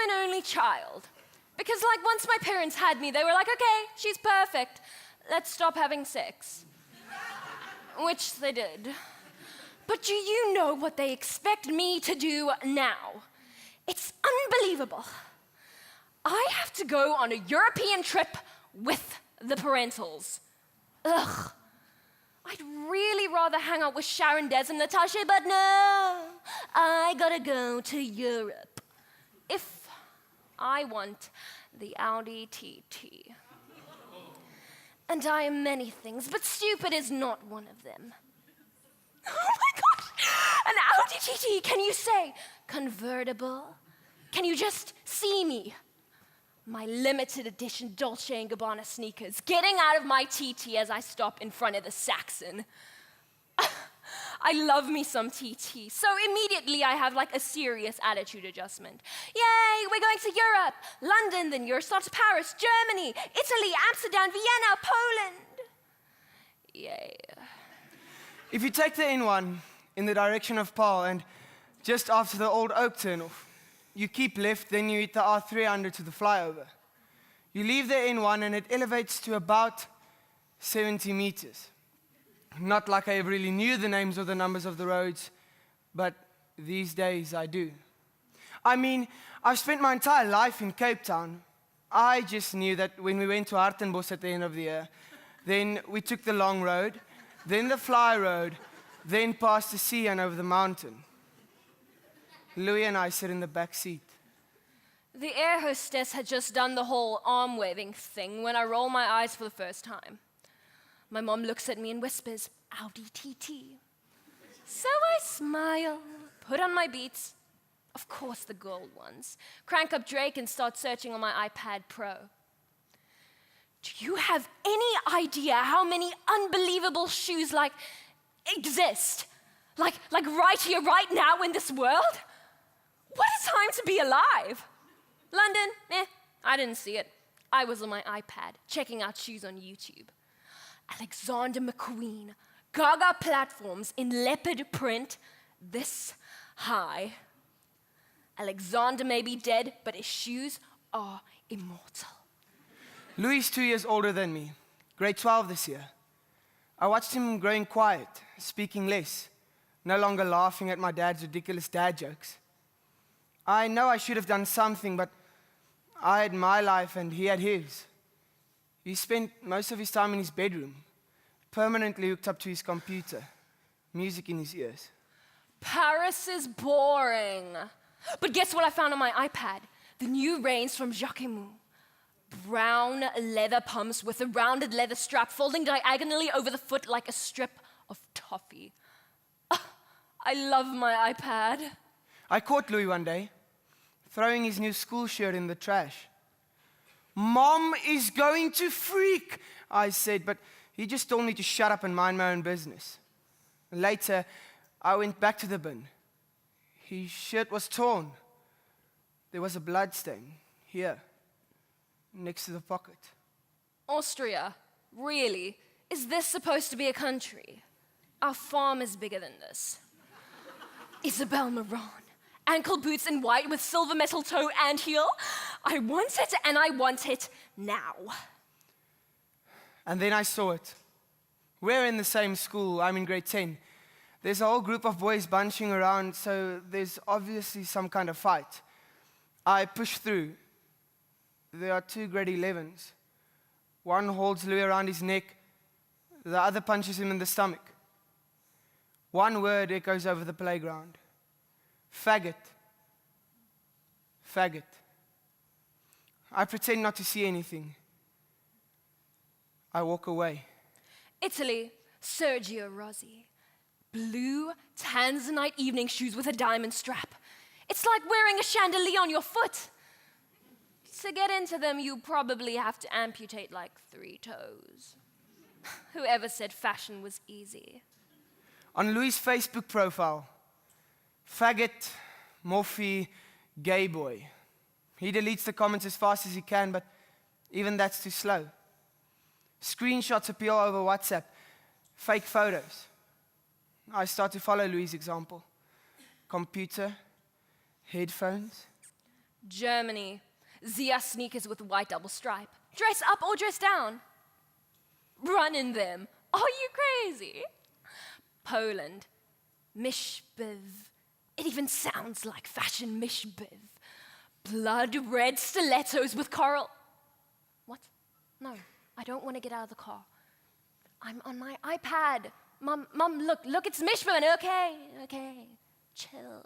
an only child. Because, like, once my parents had me, they were like, okay, she's perfect. Let's stop having sex. Which they did. But do you know what they expect me to do now? It's unbelievable. I have to go on a European trip with the parentals. Ugh. I'd really rather hang out with Sharon, Des, and Natasha, but no, I gotta go to Europe. If I want the Audi TT. And I am many things, but stupid is not one of them. Oh my gosh, an Audi TT, can you say convertible? Can you just see me? My limited edition Dolce & Gabbana sneakers, getting out of my TT as I stop in front of the Saxon. I love me some TT, so immediately I have like a serious attitude adjustment. Yay, we're going to Europe, London, then Eurostar to Paris, Germany, Italy, Amsterdam, Vienna, Poland. Yay. If you take the N1 in the direction of Paarl and just after the old Oak turn-off, you keep left, then you hit the R300 to the flyover. You leave the N1 and it elevates to about 70 meters. Not like I ever really knew the names or the numbers of the roads, but these days I do. I mean, I've spent my entire life in Cape Town. I just knew that when we went to Hartenbos at the end of the year, then we took the long road, then the fly road, then past the sea and over the mountain. Louis and I sit in the back seat. The air hostess had just done the whole arm-waving thing when I roll my eyes for the first time. My mom looks at me and whispers, Audi TT. So I smile, put on my Beats, of course the gold ones, crank up Drake and start searching on my iPad Pro. Do you have any idea how many unbelievable shoes exist? Like right here, right now in this world? What a time to be alive! London, I didn't see it. I was on my iPad, checking out shoes on YouTube. Alexander McQueen, Gaga platforms in leopard print, this high. Alexander may be dead, but his shoes are immortal. Louis is 2 years older than me, grade 12 this year. I watched him growing quiet, speaking less, no longer laughing at my dad's ridiculous dad jokes. I know I should have done something, but I had my life and he had his. He spent most of his time in his bedroom, permanently hooked up to his computer, music in his ears. Paris is boring. But guess what I found on my iPad? The new range from Jacquemus. Brown leather pumps with a rounded leather strap folding diagonally over the foot like a strip of toffee. I love my iPad. I caught Louis one day, throwing his new school shirt in the trash. Mom is going to freak, I said, but he just told me to shut up and mind my own business. Later, I went back to the bin. His shirt was torn. There was a blood stain here, next to the pocket. Austria, really? Is this supposed to be a country? Our farm is bigger than this. Isabel Marant, ankle boots in white with silver metal toe and heel. I want it, and I want it now. And then I saw it. We're in the same school. I'm in grade 10. There's a whole group of boys bunching around, so there's obviously some kind of fight. I push through. There are 2 grade 11s. One holds Louis around his neck. The other punches him in the stomach. One word echoes over the playground. Faggot. Faggot. I pretend not to see anything. I walk away. Italy, Sergio Rossi. Blue tanzanite evening shoes with a diamond strap. It's like wearing a chandelier on your foot. To get into them, you probably have to amputate like 3 toes. Whoever said fashion was easy? On Louis' Facebook profile, faggot, morphe, gay boy. He deletes the comments as fast as he can, but even that's too slow. Screenshots appeal over WhatsApp, fake photos. I start to follow Louis' example. Computer, headphones. Germany. Zia sneakers with white double stripe. Dress up or dress down. Run in them. Are you crazy? Poland. Mishbiv. It even sounds like fashion mishbiv. Blood red stilettos with coral. What? No, I don't want to get out of the car. I'm on my iPad. Mom, look, it's mishbiv. Okay, chill.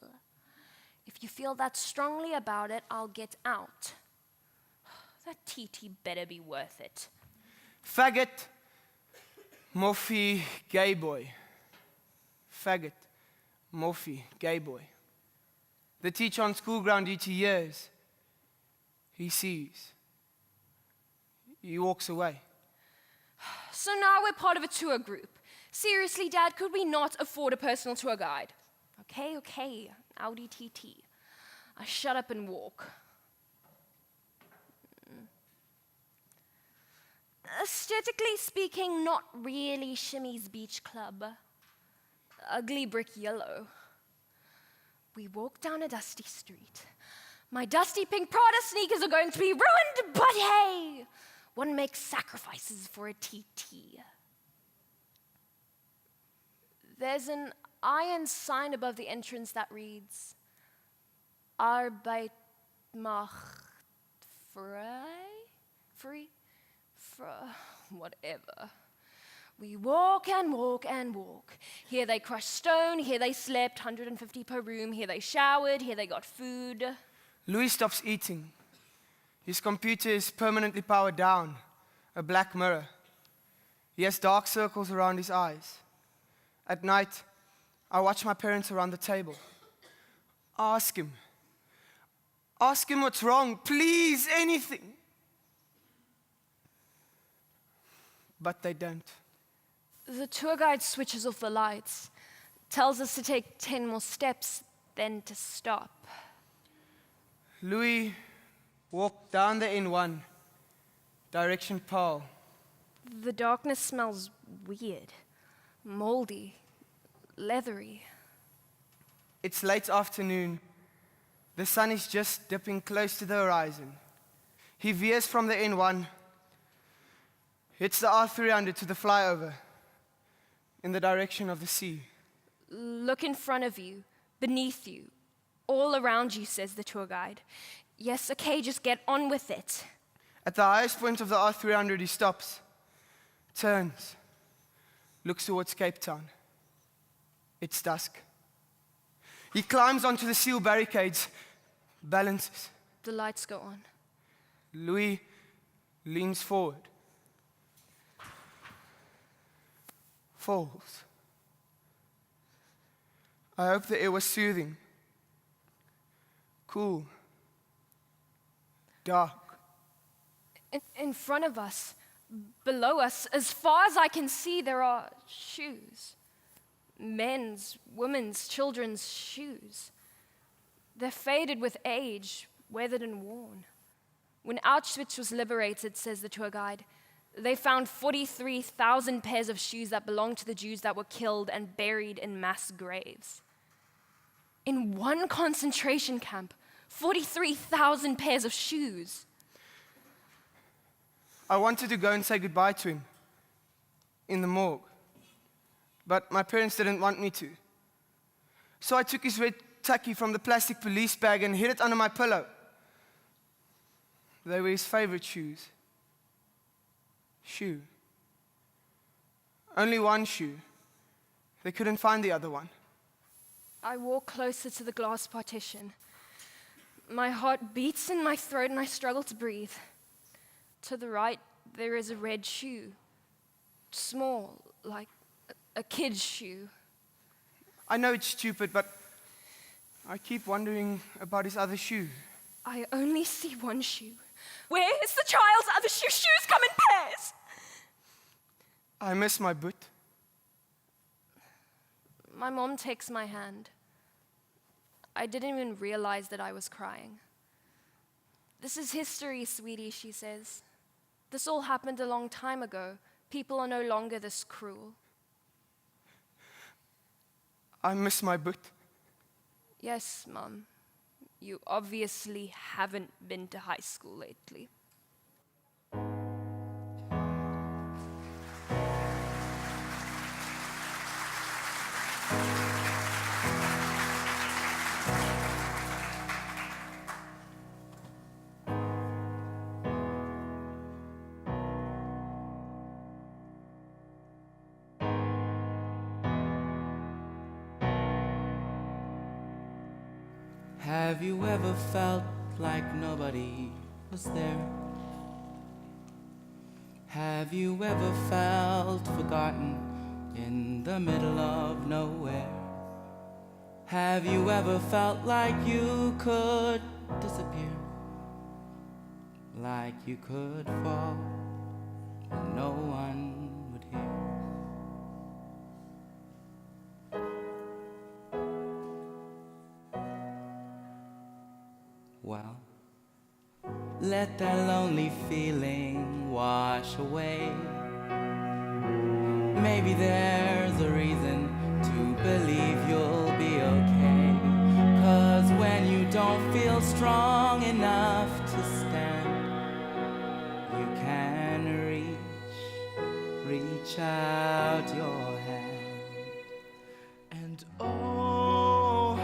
If you feel that strongly about it, I'll get out. That TT better be worth it. Faggot, Moffy, gay boy. Faggot, Moffy, gay boy. The teacher on school ground duty hears. He sees. He walks away. So now we're part of a tour group. Seriously, Dad, could we not afford a personal tour guide? Okay, Audi TT. I shut up and walk. Aesthetically speaking, not really Shimmy's Beach Club. Ugly brick yellow. We walk down a dusty street. My dusty pink Prada sneakers are going to be ruined, but hey, one makes sacrifices for a TT. There's an iron sign above the entrance that reads, Arbeit macht frei? Whatever. We walk and walk and walk. Here they crushed stone, here they slept, 150 per room, here they showered, here they got food. Louis stops eating. His computer is permanently powered down, a black mirror. He has dark circles around his eyes. At night, I watch my parents around the table. Ask him what's wrong, please, anything. But they don't. The tour guide switches off the lights, tells us to take 10 more steps, then to stop. Louis walked down the N1, direction Paul. The darkness smells weird, moldy, leathery. It's late afternoon. The sun is just dipping close to the horizon. He veers from the N1, hits the R300 to the flyover, in the direction of the sea. Look in front of you, beneath you, all around you, says the tour guide. Yes, okay, just get on with it. At the highest point of the R300, he stops, turns, looks towards Cape Town. It's dusk. He climbs onto the steel barricades, balances. The lights go on. Louis leans forward. Falls. I hope the air was soothing, cool, dark. In front of us, below us, as far as I can see, there are shoes. Men's, women's, children's shoes. They're faded with age, weathered and worn. When Auschwitz was liberated, says the tour guide, they found 43,000 pairs of shoes that belonged to the Jews that were killed and buried in mass graves. In one concentration camp, 43,000 pairs of shoes. I wanted to go and say goodbye to him in the morgue, but my parents didn't want me to. So I took his red tucky from the plastic police bag and hid it under my pillow. They were his favorite shoes. Shoe. Only one shoe. They couldn't find the other one. I walk closer to the glass partition. My heart beats in my throat and I struggle to breathe. To the right, there is a red shoe. Small, like a kid's shoe. I know it's stupid, but I keep wondering about his other shoe. I only see one shoe. Where is the child's other shoe? Shoes come in pairs. I miss my boot. My mom takes my hand. I didn't even realize that I was crying. This is history, sweetie, she says. This all happened a long time ago. People are no longer this cruel. I miss my boot. Yes, Mom. You obviously haven't been to high school lately. Have you ever felt like nobody was there? Have you ever felt forgotten in the middle of nowhere? Have you ever felt like you could disappear? Like you could fall and no one would hear? Well, let that lonely feeling wash away. Maybe there's a reason to believe you'll be okay. 'Cause when you don't feel strong enough to stand, you can reach out your hand. And oh,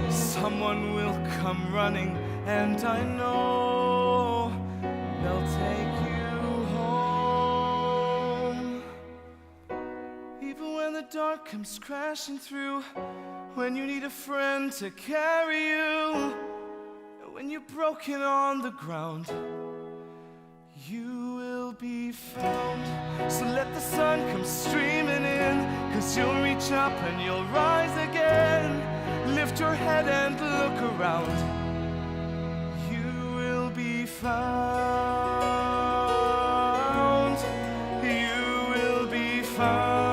someone will come running, and I know they'll take you home. Even when the dark comes crashing through, when you need a friend to carry you, and when you're broken on the ground, you will be found. So let the sun come streaming in, 'cause you'll reach up and you'll rise again. Lift your head and look around. You will be found. You will be found.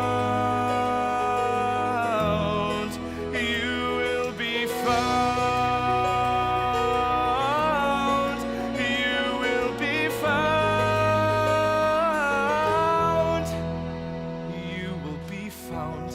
You will be found. You will be found. You will be found.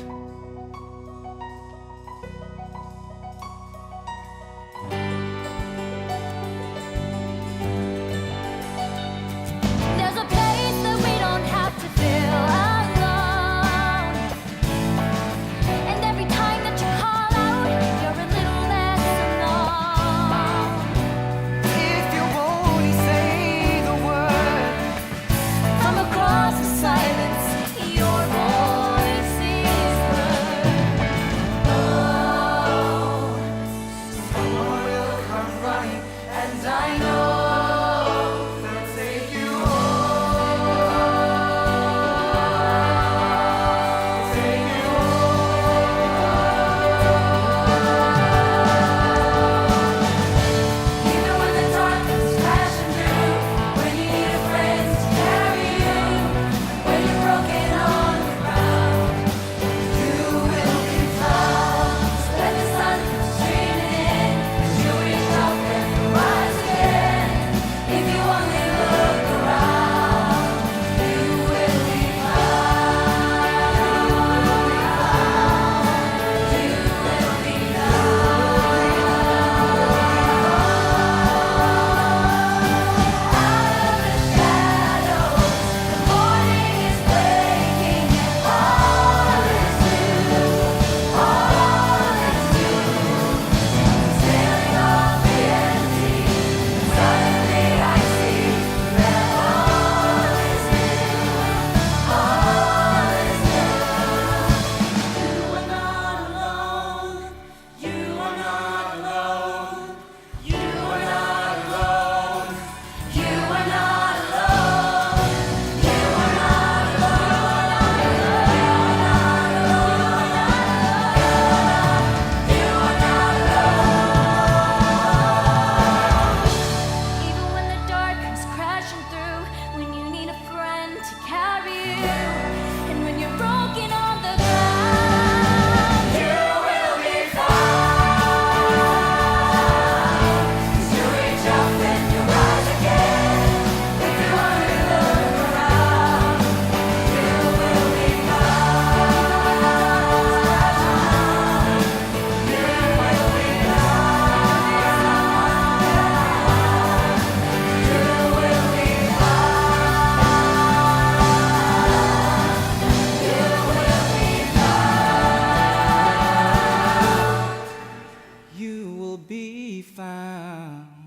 be found.